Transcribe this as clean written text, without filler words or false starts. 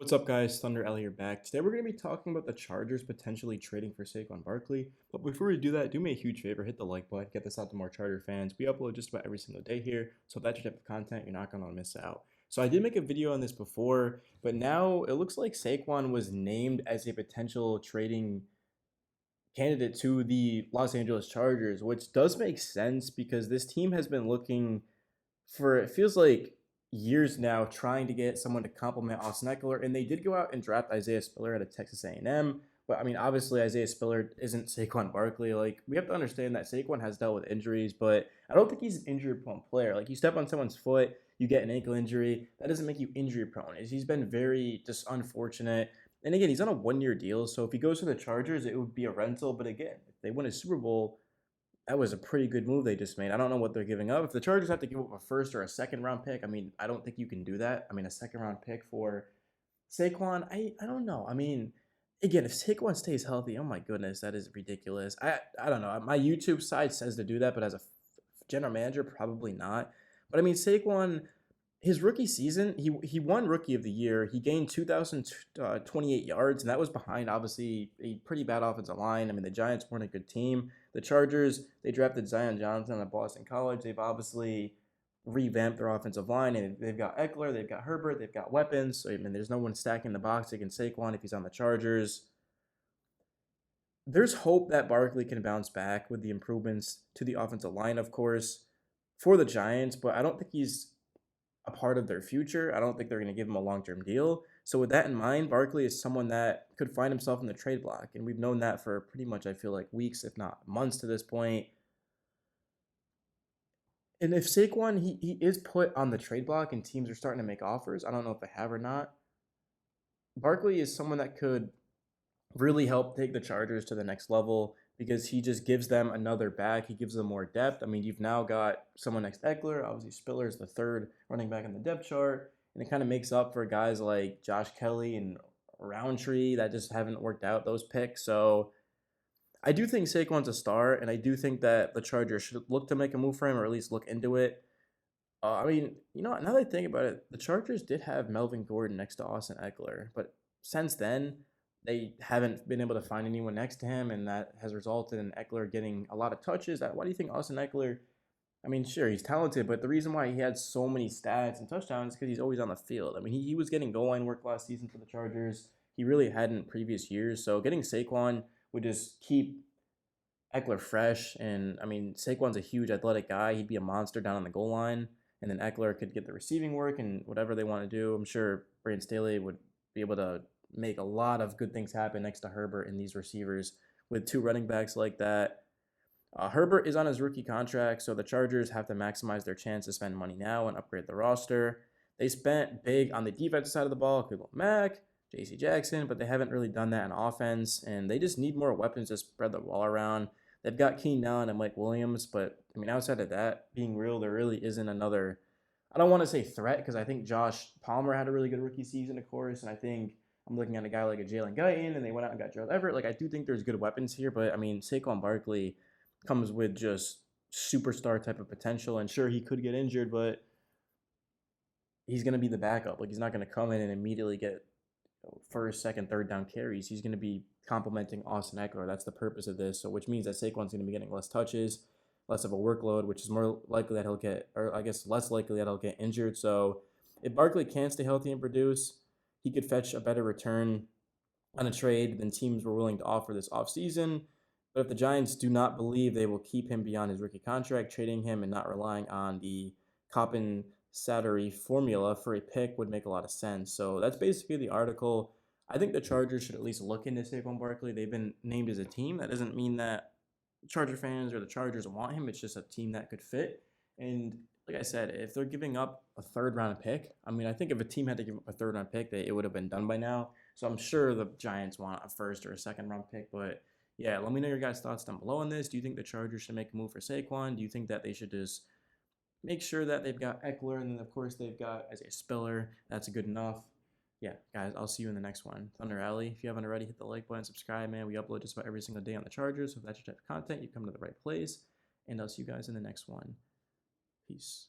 What's up, guys? Thunder Ellie here back. Today we're going to be talking about the Chargers potentially trading for Saquon Barkley. But before we do that, do me a huge favor, hit the like button, get this out to more Charger fans. We upload just about every single day here, so if that's your type of content, you're not going to miss out. So I did make a video on this before, but now it looks like Saquon was named as a potential trading candidate to the Los Angeles Chargers, which does make sense because this team has been looking for, it feels like, years now trying to get someone to complement Austin Eckler, and they did go out and draft Isaiah Spiller out of Texas A&M. But I mean, obviously Isaiah Spiller isn't Saquon Barkley. Like, we have to understand that Saquon has dealt with injuries, but I don't think he's an injury-prone player. Like, you step on someone's foot, you get an ankle injury, that doesn't make you injury-prone. He's been very just unfortunate. And again, he's on a one-year deal, so if he goes to the Chargers, it would be a rental. But again, if they win a Super Bowl, that was a pretty good move they just made. I don't know what they're giving up. If the Chargers have to give up a first or a second round pick, I mean, I don't think you can do that. I mean, a second round pick for Saquon, I don't know. I mean, again, if Saquon stays healthy, oh my goodness, that is ridiculous. I don't know. My YouTube side says to do that, but as a general manager, probably not. But I mean, Saquon, his rookie season, he won Rookie of the Year. He gained 2,028 yards, and that was behind, obviously, a pretty bad offensive line. I mean, the Giants weren't a good team. The Chargers, they drafted Zion Johnson out of Boston College. They've obviously revamped their offensive line, and they've got Eckler, they've got Herbert, they've got weapons. So, I mean, there's no one stacking the box against Saquon if he's on the Chargers. There's hope that Barkley can bounce back with the improvements to the offensive line, of course, for the Giants, but I don't think he's a part of their future. I don't think they're going to give him a long-term deal. So with that in mind, Barkley is someone that could find himself in the trade block, and we've known that for pretty much, I feel like, weeks, if not months to this point. And if Saquon, he is put on the trade block and teams are starting to make offers, I don't know if they have or not. Barkley is someone that could really help take the Chargers to the next level because he just gives them another back. He gives them more depth. I mean, you've now got someone next to Eckler. Obviously, Spiller is the third running back in the depth chart. And it kind of makes up for guys like Josh Kelly and Roundtree that just haven't worked out, those picks. So I do think Saquon's a star, and I do think that the Chargers should look to make a move for him or at least look into it. I mean, now that I think about it, the Chargers did have Melvin Gordon next to Austin Eckler, but since then, they haven't been able to find anyone next to him, and that has resulted in Eckler getting a lot of touches. Why do you think Austin Eckler? I mean, sure, he's talented, but the reason why he had so many stats and touchdowns is because he's always on the field. I mean, he was getting goal line work last season for the Chargers. He really hadn't previous years. So getting Saquon would just keep Eckler fresh. And I mean, Saquon's a huge athletic guy. He'd be a monster down on the goal line. And then Eckler could get the receiving work and whatever they want to do. I'm sure Brandon Staley would be able to make a lot of good things happen next to Herbert and these receivers with two running backs like that. Herbert is on his rookie contract, so the Chargers have to maximize their chance to spend money now and upgrade the roster. They spent big on the defensive side of the ball, Khalil Mack, J.C. Jackson, but they haven't really done that in offense, and they just need more weapons to spread the ball around. They've got Keenan Allen and Mike Williams, but I mean, outside of that, being real, there really isn't another. I don't want to say threat because I think Josh Palmer had a really good rookie season, of course, and I think I'm looking at a guy like a Jalen Guyton, and they went out and got Gerald Everett. Like, I do think there's good weapons here, but I mean, Saquon Barkley comes with just superstar type of potential, and sure, he could get injured, but he's going to be the backup. Like, he's not going to come in and immediately get first, second, third down carries. He's going to be complimenting Austin Eckler. That's the purpose of this. So, which means that Saquon's going to be getting less touches, less of a workload, which is more likely that he'll get, or I guess less likely that he'll get injured. So, if Barkley can stay healthy and produce, he could fetch a better return on a trade than teams were willing to offer this offseason. But if the Giants do not believe they will keep him beyond his rookie contract, trading him and not relying on the compensatory formula for a pick would make a lot of sense. So that's basically the article. I think the Chargers should at least look into Saquon Barkley. They've been named as a team. That doesn't mean that Charger fans or the Chargers want him. It's just a team that could fit. And like I said, if they're giving up a third-round pick, I mean, I think if a team had to give up a third-round pick, it would have been done by now. So I'm sure the Giants want a first or a second-round pick, but yeah, let me know your guys' thoughts down below on this. Do you think the Chargers should make a move for Saquon? Do you think that they should just make sure that they've got Eckler and then, of course, they've got Isaiah Spiller? That's good enough. Yeah, guys, I'll see you in the next one. Thunder Alley. If you haven't already, hit the like button, subscribe, man. We upload just about every single day on the Chargers. So if that's your type of content, you come to the right place. And I'll see you guys in the next one. Peace.